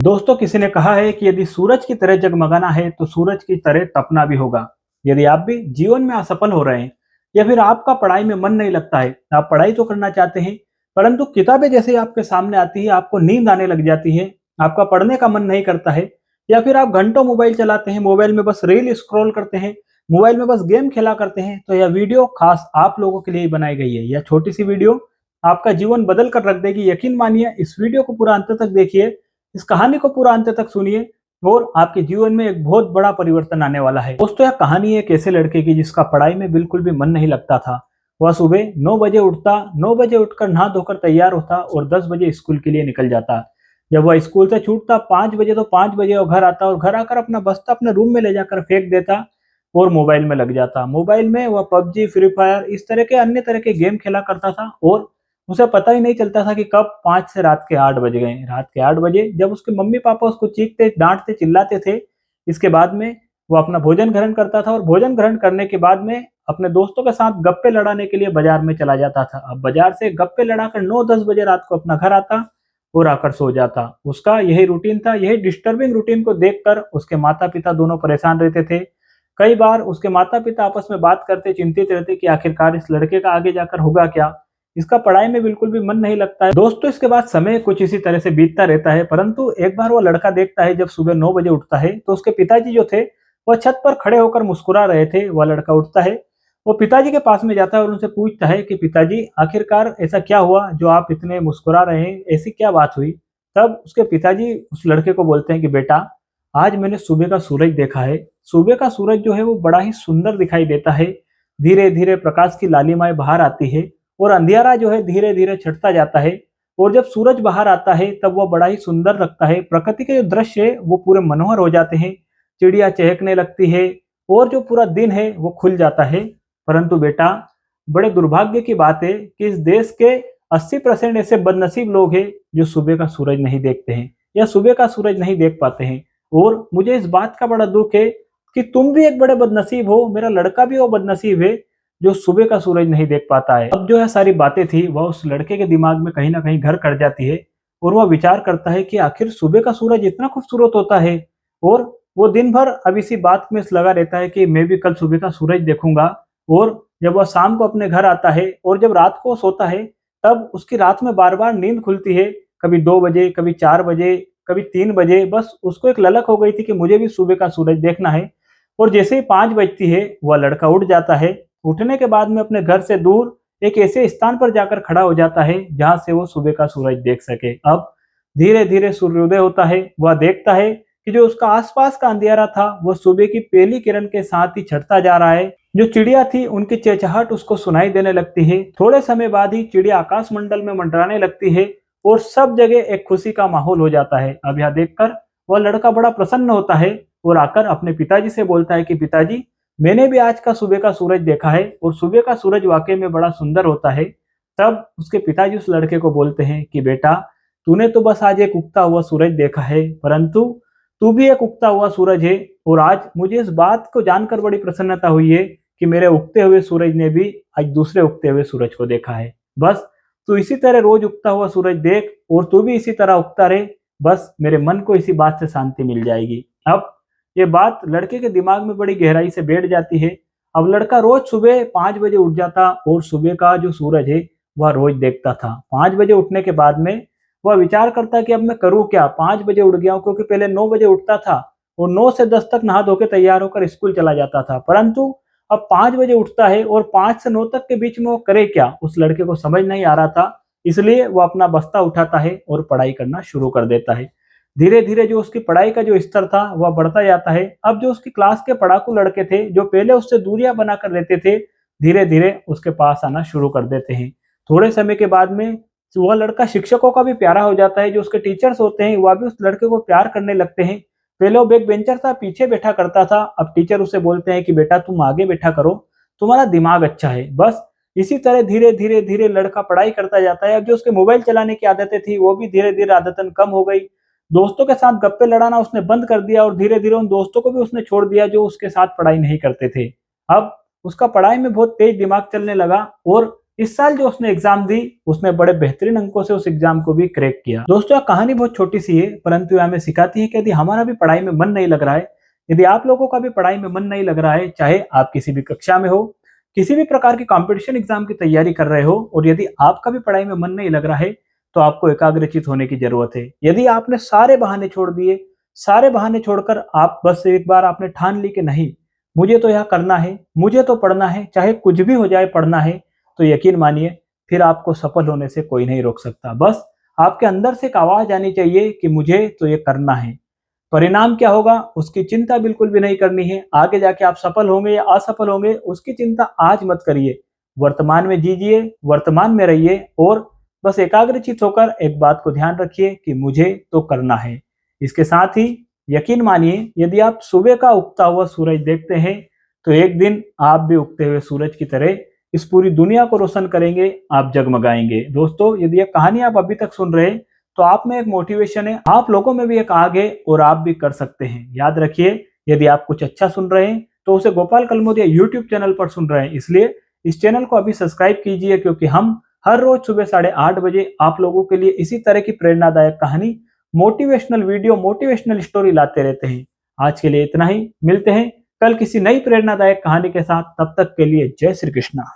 दोस्तों, किसी ने कहा है कि यदि सूरज की तरह जगमगाना है तो सूरज की तरह तपना भी होगा। यदि आप भी जीवन में असफल हो रहे हैं या फिर आपका पढ़ाई में मन नहीं लगता है, आप पढ़ाई तो करना चाहते हैं परंतु किताबें जैसे ही आपके सामने आती है आपको नींद आने लग जाती है, आपका पढ़ने का मन नहीं करता है या फिर आप घंटों मोबाइल चलाते हैं, मोबाइल में बस रील स्क्रॉल करते हैं, मोबाइल में बस गेम खेला करते हैं, तो यह वीडियो खास आप लोगों के लिए ही बनाई गई है। यह छोटी सी वीडियो आपका जीवन बदल कर रख देगी। यकीन मानिए, इस वीडियो को पूरा अंत तक देखिए, इस कहानी को पूरा अंत तक सुनिए और आपके जीवन में एक बहुत बड़ा परिवर्तन आने वाला है। दोस्तों, यह कहानी एक ऐसे लड़के की जिसका पढ़ाई में बिल्कुल भी मन नहीं लगता था। वह सुबह 9 बजे उठता, 9 बजे उठकर नहा धोकर तैयार होता और 10 बजे स्कूल के लिए निकल जाता। जब वह स्कूल से छूटता 5 बजे, तो 5 बजे वह घर आता और घर आकर अपना बस्ता अपने रूम में ले जाकर फेंक देता और मोबाइल में लग जाता। मोबाइल में वह पबजी, फ्री फायर इस तरह के अन्य तरह के गेम खेला करता था और उसे पता ही नहीं चलता था कि कब 5 से रात के 8 बज गए। रात के 8 बजे जब उसके मम्मी-पापा उसको चीखते, डाँटते, चिल्लाते थे, इसके बाद में वो अपना भोजन ग्रहण करता था और भोजन ग्रहण करने के बाद में अपने दोस्तों के साथ गप्पे लड़ाने के लिए बाज़ार में चला जाता था। अब बाज़ार से गप्पे लड़ाकर 9-10 बजे रात को अपना घर आता और आकर सो जाता। उसका यही रूटीन था। यही डिस्टर्बिंग रूटीन को देखकर उसके माता-पिता दोनों परेशान रहते थे। कई बार उसके माता-पिता आपस में बात करते, चिंतित रहते कि आखिरकार इस लड़के का आगे जाकर होगा क्या? इसका पढ़ाई में बिल्कुल भी मन नहीं लगता है। दोस्तों, इसके बाद समय कुछ इसी तरह से बीतता रहता है, परंतु एक बार वो लड़का देखता है, जब सुबह 9 बजे उठता है तो उसके पिताजी जो थे वह छत पर खड़े होकर मुस्कुरा रहे थे। वह लड़का उठता है, वो पिताजी के पास में जाता है और उनसे पूछता है कि पिताजी, आखिरकार ऐसा क्या हुआ जो आप इतने मुस्कुरा रहे हैं, ऐसी क्या बात हुई? तब उसके पिताजी उस लड़के को बोलते हैं कि बेटा, आज मैंने सुबह का सूरज देखा है। सुबह का सूरज जो है वो बड़ा ही सुंदर दिखाई देता है। धीरे धीरे प्रकाश की लालिमाएं बाहर आती है और अंधियारा जो है धीरे धीरे छटता जाता है और जब सूरज बाहर आता है तब वह बड़ा ही सुंदर लगता है। प्रकृति के जो दृश्य है वो पूरे मनोहर हो जाते हैं, चिड़िया चहकने लगती है और जो पूरा दिन है वो खुल जाता है। परंतु बेटा, बड़े दुर्भाग्य की बात है कि इस देश के 80% ऐसे बदनसीब लोग हैं जो सुबह का सूरज नहीं देखते हैं या सुबह का सूरज नहीं देख पाते हैं। और मुझे इस बात का बड़ा दुख है कि तुम भी एक बड़े बदनसीब हो, मेरा लड़का भी वो बदनसीब है जो सुबह का सूरज नहीं देख पाता है। अब जो है सारी बातें थी वह उस लड़के के दिमाग में कहीं ना कहीं घर कर जाती है और वह विचार करता है कि आखिर सुबह का सूरज इतना खूबसूरत होता है और वो दिन भर अब इसी बात में लगा रहता है कि मैं भी कल सुबह का सूरज देखूंगा। और जब वह शाम को अपने घर आता है और जब रात को सोता है तब उसकी रात में बार बार नींद खुलती है, कभी 2 बजे, कभी 4 बजे, कभी 3 बजे। बस उसको एक ललक हो गई थी कि मुझे भी सुबह का सूरज देखना है। और जैसे ही 5 बजती है वह लड़का उठ जाता है। उठने के बाद में अपने घर से दूर एक ऐसे स्थान पर जाकर खड़ा हो जाता है जहां से वो सुबह का सूरज देख सके। अब धीरे धीरे सूर्योदय होता है। वह देखता है कि जो उसका आसपास का अंधियारा था वो सुबह की पहली किरण के साथ ही छटता जा रहा है। जो चिड़िया थी उनकी चहचहाट उसको सुनाई देने लगती है। थोड़े समय बाद ही चिड़िया आकाश मंडल में मंडराने लगती है और सब जगह एक खुशी का माहौल हो जाता है। अब यह देखकर वह लड़का बड़ा प्रसन्न होता है और आकर अपने पिताजी से बोलता है कि पिताजी, मैंने भी आज का सुबह का सूरज देखा है और सुबह का सूरज वाकई में बड़ा सुंदर होता है। तब उसके पिताजी उस लड़के को बोलते हैं कि बेटा, तूने तो बस आज एक उगता हुआ सूरज देखा है, परंतु तू भी एक उगता हुआ सूरज है और आज मुझे इस बात को जानकर बड़ी प्रसन्नता हुई है कि मेरे उगते हुए सूरज ने भी आज दूसरे उगते हुए सूरज को देखा है। बस तू इसी तरह रोज उगता हुआ सूरज देख और तू भी इसी तरह उगता रहे, बस मेरे मन को इसी बात से शांति मिल जाएगी। अब ये बात लड़के के दिमाग में बड़ी गहराई से बैठ जाती है। अब लड़का रोज सुबह 5 बजे उठ जाता और सुबह का जो सूरज है वह रोज देखता था। 5 बजे उठने के बाद में वह विचार करता कि अब मैं करूँ क्या? 5 बजे उठ गया हूँ, क्योंकि पहले 9 बजे उठता था और 9 से 10 तक नहा धो के तैयार होकर स्कूल चला जाता था। परंतु अब 5 बजे उठता है और 5 से 9 तक के बीच में वो करे क्या? उस लड़के को समझ नहीं आ रहा था। इसलिए वो अपना बस्ता उठाता है और पढ़ाई करना शुरू कर देता है। धीरे धीरे जो उसकी पढ़ाई का जो स्तर था वह बढ़ता जाता है। अब जो उसकी क्लास के पढ़ाकू लड़के थे जो पहले उससे दूरियां बनाकर रहते थे, धीरे धीरे उसके पास आना शुरू कर देते हैं। थोड़े समय के बाद में वह लड़का शिक्षकों का भी प्यारा हो जाता है। जो उसके टीचर्स होते हैं वह भी उस लड़के को प्यार करने लगते हैं। पहले वो बैक बेंचर था, पीछे बैठा करता था, अब टीचर उसे बोलते हैं कि बेटा तुम आगे बैठा करो, तुम्हारा दिमाग अच्छा है। बस इसी तरह धीरे धीरे धीरे लड़का पढ़ाई करता जाता है। अब जो उसके मोबाइल चलाने की आदतें थी वो भी धीरे धीरे आदतन कम हो गई। दोस्तों के साथ गप्पे लड़ाना उसने बंद कर दिया और धीरे धीरे उन दोस्तों को भी उसने छोड़ दिया जो उसके साथ पढ़ाई नहीं करते थे। अब उसका पढ़ाई में बहुत तेज दिमाग चलने लगा और इस साल जो उसने एग्जाम दी उसने बड़े बेहतरीन अंकों से उस एग्जाम को भी क्रैक किया। दोस्तों यह कहानी बहुत छोटी सी है, परंतु यह हमें सिखाती है कि यदि हमारा भी पढ़ाई में मन नहीं लग रहा है, यदि आप लोगों का भी पढ़ाई में मन नहीं लग रहा है, चाहे आप किसी भी कक्षा में हो, किसी भी प्रकार की कंपटीशन एग्जाम की तैयारी कर रहे हो, और यदि आपका भी पढ़ाई में मन नहीं लग रहा है, तो आपको एकाग्रचित होने की जरूरत है। यदि आपने सारे बहाने छोड़ दिए, सारे बहाने छोड़कर आप बस एक बार आपने ठान ली कि नहीं, मुझे तो यह करना है, मुझे तो पढ़ना है, चाहे कुछ भी हो जाए पढ़ना है, तो यकीन मानिए फिर आपको सफल होने से कोई नहीं रोक सकता। बस आपके अंदर से एक आवाज आनी चाहिए कि मुझे तो ये करना है। परिणाम क्या होगा उसकी चिंता बिल्कुल भी नहीं करनी है। आगे जाके आप सफल होंगे या असफल होंगे उसकी चिंता आज मत करिए। वर्तमान में जीजिए, वर्तमान में रहिए, और बस एकाग्रचित होकर एक बात को ध्यान रखिए कि मुझे तो करना है। इसके साथ ही यकीन मानिए यदि आप सुबह का उगता हुआ सूरज देखते हैं, तो एक दिन आप भी उगते हुए सूरज की तरह इस पूरी दुनिया को रोशन करेंगे, आप जगमगाएंगे। दोस्तों यदि यह कहानी आप अभी तक सुन रहे हैं, तो आप में एक मोटिवेशन है, आप लोगों में भी एक आग है और आप भी कर सकते हैं। याद रखिए यदि आप कुछ अच्छा सुन रहे हैं तो उसे गोपाल कलमोदिया यूट्यूब चैनल पर सुन रहे हैं, इसलिए इस चैनल को अभी सब्सक्राइब कीजिए, क्योंकि हम हर रोज सुबह 8:30 बजे आप लोगों के लिए इसी तरह की प्रेरणादायक कहानी, मोटिवेशनल वीडियो, मोटिवेशनल स्टोरी लाते रहते हैं। आज के लिए इतना ही, मिलते हैं कल किसी नई प्रेरणादायक कहानी के साथ। तब तक के लिए जय श्री कृष्णा।